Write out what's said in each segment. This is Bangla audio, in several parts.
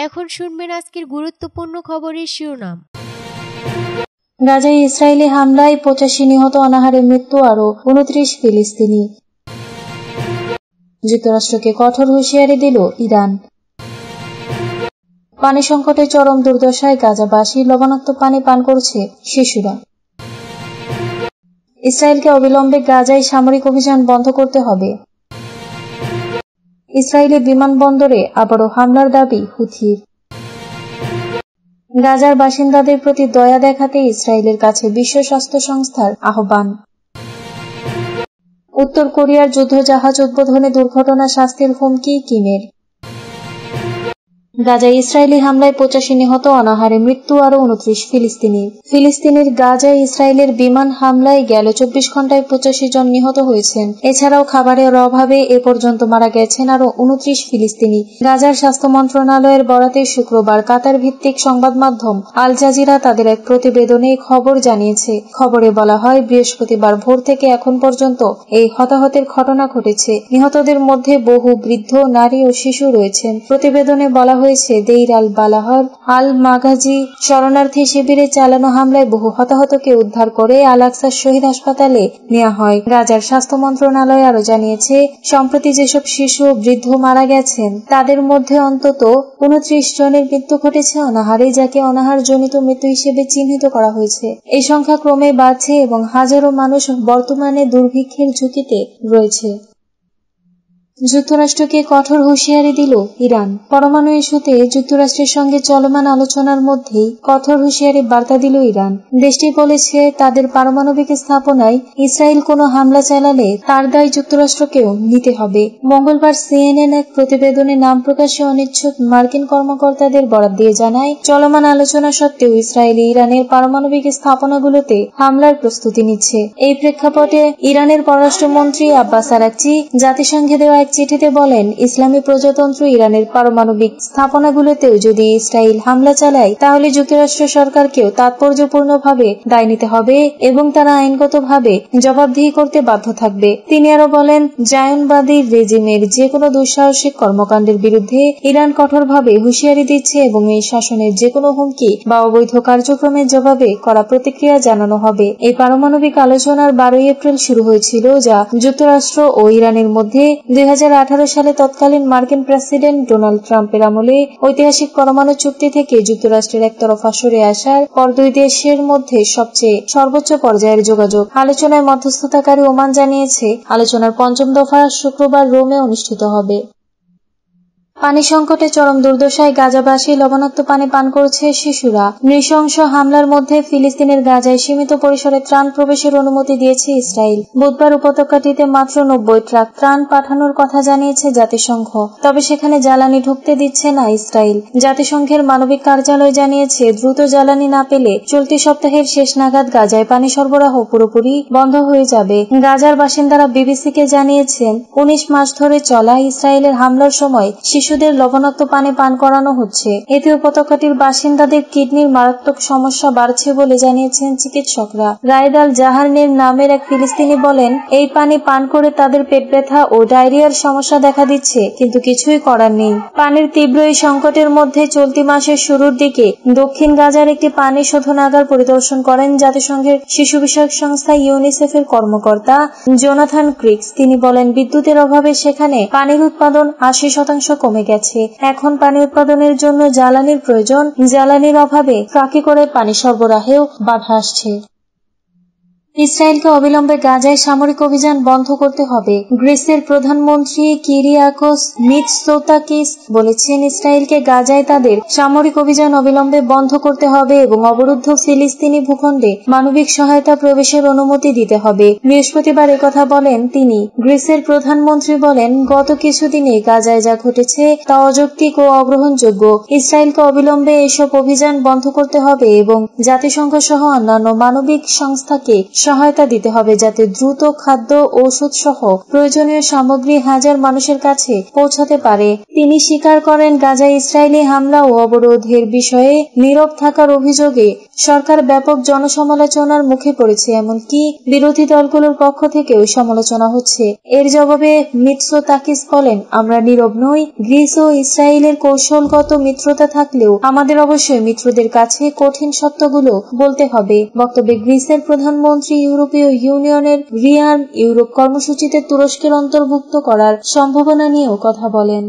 এখন শুনবেন আজকের গুরুত্বপূর্ণ খবরের শিরোনাম। গাজায় ইসরায়েলি হামলায় 85 নিহত, অনাহারে মৃত্যু আরও 29 ফিলিস্তিনি। যুক্তরাষ্ট্রকে কঠোর হুঁশিয়ারি দিল ইরান। পানি সংকটে চরম দুর্দশায় গাজাবাসী, লবণাক্ত পানি পান করছে শিশুরা। ইসরায়েলকে অবিলম্বে গাজায় সামরিক অভিযান বন্ধ করতে হবে। ইসরায়েলি বিমানবন্দরে আবারও হামলার দাবি হুথির। গাজার বাসিন্দাদের প্রতি দয়া দেখাতে ইসরায়েলের কাছে বিশ্ব স্বাস্থ্য সংস্থার আহ্বান। উত্তর কোরিয়ার যুদ্ধজাহাজ উদ্বোধনে দুর্ঘটনা, শাস্তির হুমকি কিমের। গাজায় ইসরায়েলি হামলায় 85 নিহত, অনাহারে মৃত্যু আরও 29 ফিলিস্তিনির। ফিলিস্তিনের গাজায় ইসরায়েলের বিমান হামলায় গেল 24 ঘণ্টায় 85 জন নিহত হয়েছেন। এছাড়াও খাবারের অভাবে এ পর্যন্ত মারা গেছেন আরও 29 ফিলিস্তিনি। গাজার স্বাস্থ্য মন্ত্রণালয়ের বরাতে শুক্রবার কাতার ভিত্তিক সংবাদ মাধ্যম আল জাজিরা তাদের এক প্রতিবেদনে খবর জানিয়েছে। খবরে বলা হয়, বৃহস্পতিবার ভোর থেকে এখন পর্যন্ত এই হতাহতের ঘটনা ঘটেছে। নিহতদের মধ্যে বহু বৃদ্ধ, নারী ও শিশু রয়েছেন। প্রতিবেদনে বলা হয়েছে, দেইর আল বালাহর আল মাগাজি শরণার্থী শিবিরে চালানো হামলায় বহু হতাহতকে উদ্ধার করে আল আকসা শহীদ হাসপাতালে নেওয়া হয়। গাজার স্বাস্থ্য মন্ত্রণালয় আরও জানিয়েছে, সম্প্রতি যেসব শিশু ও বৃদ্ধ মারা গেছেন তাদের মধ্যে অন্তত 29 জনের মৃত্যু ঘটেছে অনাহারে, যাকে অনাহারজনিত মৃত্যু হিসেবে চিহ্নিত করা হয়েছে। এই সংখ্যা ক্রমে বাড়ছে এবং হাজারো মানুষ বর্তমানে দুর্ভিক্ষের ঝুঁকিতে রয়েছে। যুক্তরাষ্ট্রকে কঠোর হুঁশিয়ারি দিল ইরান। পরমাণু ইস্যুতে যুক্তরাষ্ট্রের সঙ্গে চলমান আলোচনার মধ্যেই কঠোর হুঁশিয়ারি বার্তা দিল ইরান। দেশটি বলেছে, তাদের পারমাণবিক স্থাপনায় ইসরায়েল কোনো হামলা চালালে তার দায় যুক্তরাষ্ট্রকেও নিতে হবে। মঙ্গলবার সিএনএন এক প্রতিবেদনে নাম প্রকাশে অনিচ্ছুক মার্কিন কর্মকর্তাদের বরাত দিয়ে জানায়, চলমান আলোচনা সত্ত্বেও ইসরায়েলি ইরানের পারমাণবিক স্থাপনাগুলোতে হামলার প্রস্তুতি নিচ্ছে। এই প্রেক্ষাপটে ইরানের পররাষ্ট্রমন্ত্রী আব্বাস আরাকচি জাতিসংঘে দেওয়া চিঠিতে বলেন, ইসলামী প্রজাতন্ত্র ইরানের পারমাণবিক স্থাপনাগুলোতেও যদি ইসরায়েল হামলা চালায় তাহলে যুক্তরাষ্ট্র সরকারকেও তাৎপর্যপূর্ণভাবে দায় নিতে হবে এবং তারা আইনগতভাবে জবাবদিহি করতে বাধ্য থাকবে। তিনি আরো বলেন, জায়নবাদী রেজিমের যে কোনো দুঃসাহসিক কর্মকাণ্ডের বিরুদ্ধে ইরান কঠোরভাবে হুঁশিয়ারি দিচ্ছে এবং এই শাসনের যে কোনো হুমকি বা অবৈধ কার্যক্রমের জবাবে কড়া প্রতিক্রিয়া জানানো হবে। এই পারমাণবিক আলোচনার 12 এপ্রিল শুরু হয়েছিল, যা যুক্তরাষ্ট্র ও ইরানের মধ্যে 2018 সালে তৎকালীন মার্কিন প্রেসিডেন্ট ডোনাল্ড ট্রাম্পের আমলে ঐতিহাসিক পরমাণু চুক্তি থেকে যুক্তরাষ্ট্রের একতরফা সরে আসার পর দুই দেশের মধ্যে সবচেয়ে সর্বোচ্চ পর্যায়ের যোগাযোগ। আলোচনায় মধ্যস্থতাকারী ওমান জানিয়েছে, আলোচনার 5ম দফা শুক্রবার রোমে অনুষ্ঠিত হবে। পানি সংকটে চরম দুর্দশায় গাজাবাসী, লবণাক্ত পানি পান করছে শিশুরা। নৃশংস হামলার মধ্যে ফিলিস্তিনের গাজায় সীমিত পরিসরে ত্রাণ প্রবেশের অনুমতি দিয়েছে ইসরায়েল। বুধবার উপত্যকাটিতে মাত্র 90 ট্রাক ত্রাণ পাঠানোর কথা জানিয়েছে জাতিসংঘ, তবে সেখানে জ্বালানি ঢুকতে দিচ্ছে না ইসরায়েল। জাতিসংঘের মানবিক কার্যালয় জানিয়েছে, দ্রুত জ্বালানি না পেলে চলতি সপ্তাহের শেষ নাগাদ গাজায় পানি সরবরাহ পুরোপুরি বন্ধ হয়ে যাবে। গাজার বাসিন্দারা বিবিসিকে জানিয়েছেন, 19 মাস ধরে চলা ইসরায়েলের হামলার সময় শিশুদের লবণাক্ত পানি পান করানো হচ্ছে। এতে উপত্যকাটির বাসিন্দাদের কিডনির মারাত্মক সমস্যা বাড়ছে বলে জানিয়েছেন চিকিৎসকরা। রায়েদ আল জাহারনের নামের এক ফিলিস্তিনি বলেন, এই পানি পান করে তাদের পেট ব্যথা ও ডায়রিয়ার সমস্যা দেখা দিচ্ছে, কিন্তু কিছুই করার নেই। পানির তীব্র এই সংকটের মধ্যে চলতি মাসের শুরুর দিকে দক্ষিণ গাজার একটি পানি শোধনাগার পরিদর্শন করেন জাতিসংঘের শিশু বিষয়ক সংস্থা ইউনিসেফের কর্মকর্তা জোনাথন ক্রিক্স। তিনি বলেন, বিদ্যুতের অভাবে সেখানে পানির উৎপাদন 80% কমে গেছে। এখন পানি উৎপাদনের জন্য জ্বালানির প্রয়োজন। জ্বালানির অভাবে ট্রাকে করে পানি সরবরাহেও বাধা আসছে। ইসরায়েলকে অবিলম্বে গাজায় সামরিক অভিযান বন্ধ করতে হবে। গ্রিসের প্রধানমন্ত্রী কিরিয়াকোস মিৎসোতাকিস বলেছেন, ইসরায়েলকে গাজায় তাদের সামরিক অভিযান অবিলম্বে বন্ধ করতে হবে এবং অবরুদ্ধ ফিলিস্তিনি ভূখণ্ডে মানবিক সহায়তা প্রবেশের অনুমতি দিতে হবে। বৃহস্পতিবার একথা বলেন তিনি। গ্রিসের প্রধানমন্ত্রী বলেন, গত কিছুদিনে গাজায় যা ঘটেছে তা অযৌক্তিক ও অগ্রহণযোগ্য। ইসরায়েলকে অবিলম্বে এসব অভিযান বন্ধ করতে হবে এবং জাতিসংঘ সহ অন্যান্য মানবিক সংস্থাকে সহায়তা দিতে হবে, যাতে দ্রুত খাদ্য, ঔষধ সহ প্রয়োজনীয় সামগ্রী হাজার মানুষের কাছে পৌঁছাতে পারে। তিনি স্বীকার করেন, গাজায় ইসরায়েলি হামলা ও অবরোধের বিষয়ে নীরব থাকার অভিযোগে সরকার ব্যাপক জনসমালোচনার মুখে পড়েছে, এমনকি বিরোধী দলগুলোর পক্ষ থেকেও সমালোচনা হচ্ছে। এর জবাবে মিৎসোতাকিস বলেন, আমরা নীরব নই। গ্রিস ও ইসরায়েলের কৌশলগত মিত্রতা থাকলেও আমাদের অবশ্যই মিত্রদের কাছে কঠিন সত্যগুলো বলতে হবে। বক্তব্যে গ্রিসের প্রধানমন্ত্রী ইউরোপীয় ইউনিয়নের রিআর্ম ইউরোপ কর্মসূচিতে তুরস্কের অন্তর্ভুক্ত করার সম্ভাবনা নিয়েও কথা বলেন।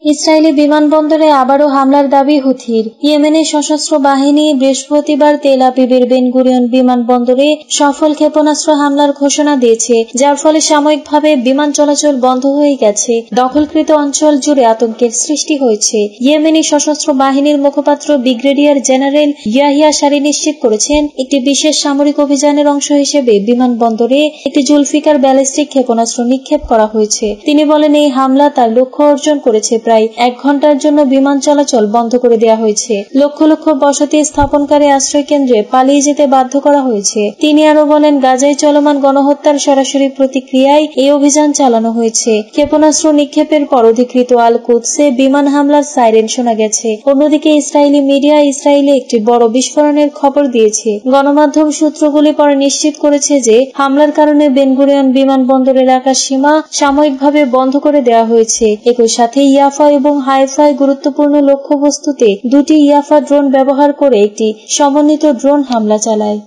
ইসরায়েলি বিমানবন্দরে আবারও হামলার দাবি হুথির। ইয়েমেনের সশস্ত্র বাহিনী বৃহস্পতিবার তেল আবিবের বেন গুরিয়ন বিমানবন্দরে সফল ক্ষেপণাস্ত্র হামলার ঘোষণা দিয়েছে, যার ফলে সাময়িকভাবে বিমান চলাচল বন্ধ হয়ে গেছে। দখলকৃত অঞ্চল জুড়ে আতঙ্কের সৃষ্টি হয়েছে। ইয়েমেনি সশস্ত্র বাহিনীর মুখপাত্র ব্রিগেডিয়ার জেনারেল ইয়াহিয়া সারি নিশ্চিত করেছেন, একটি বিশেষ সামরিক অভিযানের অংশ হিসেবে বিমানবন্দরে একটি জুলফিকার ব্যালিস্টিক ক্ষেপণাস্ত্র নিক্ষেপ করা হয়েছে। তিনি বলেন, এই হামলা তার লক্ষ্য অর্জন করেছে। প্রায় 1 ঘন্টার জন্য বিমান চলাচল বন্ধ করে দেওয়া হয়েছে। লক্ষ লক্ষ বসতি স্থাপনকারী আশ্রয় কেন্দ্রে পালিয়ে যেতে বাধ্য করা হয়েছে। তিনি আরো বলেন, গাজায় চলমান গণহত্যার সরাসরি প্রতিক্রিয়ায় এই অভিযান চালানো হয়েছে। ক্ষেপণাস্ত্র নিক্ষেপের পর অধিকৃত আল কুদসে বিমান হামলার সাইরেন শোনা গেছে। অন্যদিকে ইসরায়েলি মিডিয়া ইসরায়েলে একটি বড় বিস্ফোরণের খবর দিয়েছে। গণমাধ্যম সূত্রগুলি পরে নিশ্চিত করেছে যে হামলার কারণে বেন গুরিয়ন বিমানবন্দর এলাকার সীমা সাময়িকভাবে বন্ধ করে দেওয়া হয়েছে। একই সাথে ইয়াফা এবং হাইফায় গুরুত্বপূর্ণ লক্ষ্যবস্তুতে 2টি ইয়াফা ড্রোন ব্যবহার করে একটি সমন্বিত ড্রোন হামলা চালায়।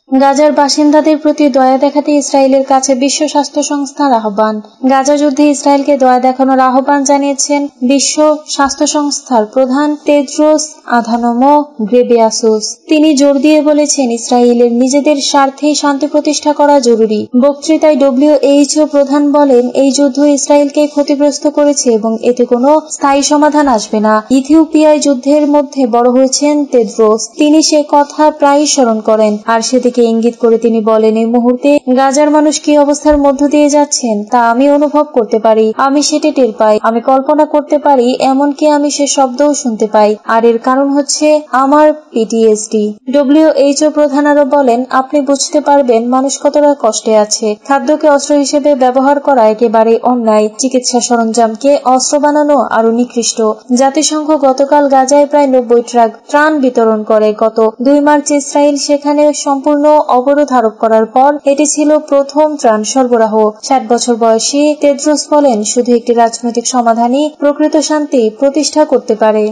গাজার বাসিন্দাদের প্রতি দয়া দেখাতে ইসরায়েলের কাছে বিশ্ব স্বাস্থ্য সংস্থার আহ্বান। গাজা যুদ্ধে ইসরায়েলকে দয়া দেখানোর আহ্বান জানিয়েছেন বিশ্ব স্বাস্থ্য সংস্থার প্রধান তেদ্রোস আধানম গ্রেবিয়াসুস। তিনি জোর দিয়ে বলেছেন, ইসরায়েলের নিজেদের স্বার্থেই শান্তি প্রতিষ্ঠা করা জরুরি। বক্তৃতায় WHO প্রধান বলেন, এই যুদ্ধ ইসরায়েলকে ক্ষতিগ্রস্ত করেছে এবং এতে কোনো স্থায়ী সমাধান আসবে না। ইথিওপিয়ায় যুদ্ধের মধ্যে বড় হয়েছেন তেদ্রোস। তিনি সে কথা প্রায়ই স্মরণ করেন, আর সেদিকে ইঙ্গিত করে তিনি বলেন, এই মুহূর্তে গাজার মানুষ কি অবস্থার মধ্য দিয়ে যাচ্ছেন তা আমি অনুভব করতে পারি। আমি সেটি টের পাই, আমি কল্পনা করতে পারি, এমনকি আমি সে শব্দও শুনতে পাই। আর এর কারণ হচ্ছে আমার PTSD। WHO প্রধান আরো বলেন, আপনি বুঝতে পারবেন মানুষ কতটা কষ্টে আছে। খাদ্যকে অস্ত্র হিসেবে ব্যবহার করা একেবারে অন্যায়। চিকিৎসা সরঞ্জামকে অস্ত্র বানানো আরো নিকৃষ্ট। জাতিসংঘ গতকাল গাজায় প্রায় 90 ট্রাক ত্রাণ বিতরণ করে। গত 2 মার্চ ইসরায়েল সেখানে সম্পূর্ণ অবরোধ আরোপ করার পর এটি ছিল প্রথম ত্রাণ সরবরাহ। 60 বছর বয়সী তেদ্রোস বলেন, শুধু একটি রাজনৈতিক সমাধানই প্রকৃত শান্তি প্রতিষ্ঠা করতে পারে।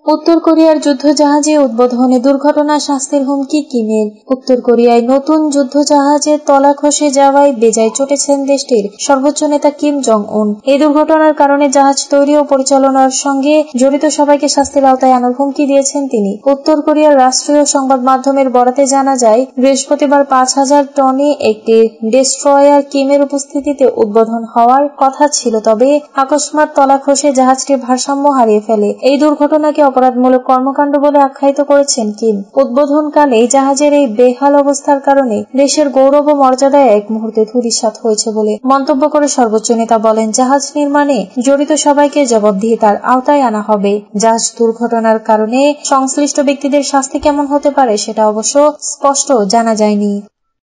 উত্তর কোরিয়ার যুদ্ধজাহাজে উদ্বোধনে দুর্ঘটনা, শাস্তির হুমকি কিমের। উত্তর কোরিয়ায় নতুন যুদ্ধজাহাজের তলা খসে যাওয়ায় বেজায় চটেছেন দেশটির সর্বোচ্চ নেতা কিম জং উন। এই দুর্ঘটনার কারণে জাহাজ তৈরি ও পরিচালনার সঙ্গে জড়িত সবাইকে শাস্তির আওতায় আনার হুমকি দিয়েছেন তিনি। উত্তর কোরিয়ার রাষ্ট্রীয় সংবাদ মাধ্যমের বরাতে জানা যায়, বৃহস্পতিবার 5000 টনে একটি ডেস্ট্রয়ার কিমের উপস্থিতিতে উদ্বোধন হওয়ার কথা ছিল, তবে আকস্মাৎ তলা খসে জাহাজটি ভারসাম্য হারিয়ে ফেলে। এই দুর্ঘটনাকে অপরাধমূলক কর্মকাণ্ড বলে আখ্যায়িত করেছেন কিম। উদ্বোধনকালে জাহাজের এই বেহাল অবস্থার কারণে দেশের গৌরব ও মর্যাদায় এক মুহূর্তে ধূলিসাৎ হয়েছে বলে মন্তব্য করে সর্বোচ্চ নেতা বলেন, জাহাজ নির্মাণে জড়িত সবাইকে জবাবদিহিতার আওতায় আনা হবে। জাহাজ দুর্ঘটনার কারণে সংশ্লিষ্ট ব্যক্তিদের শাস্তি কেমন হতে পারে সেটা অবশ্য স্পষ্ট জানা যায়নি।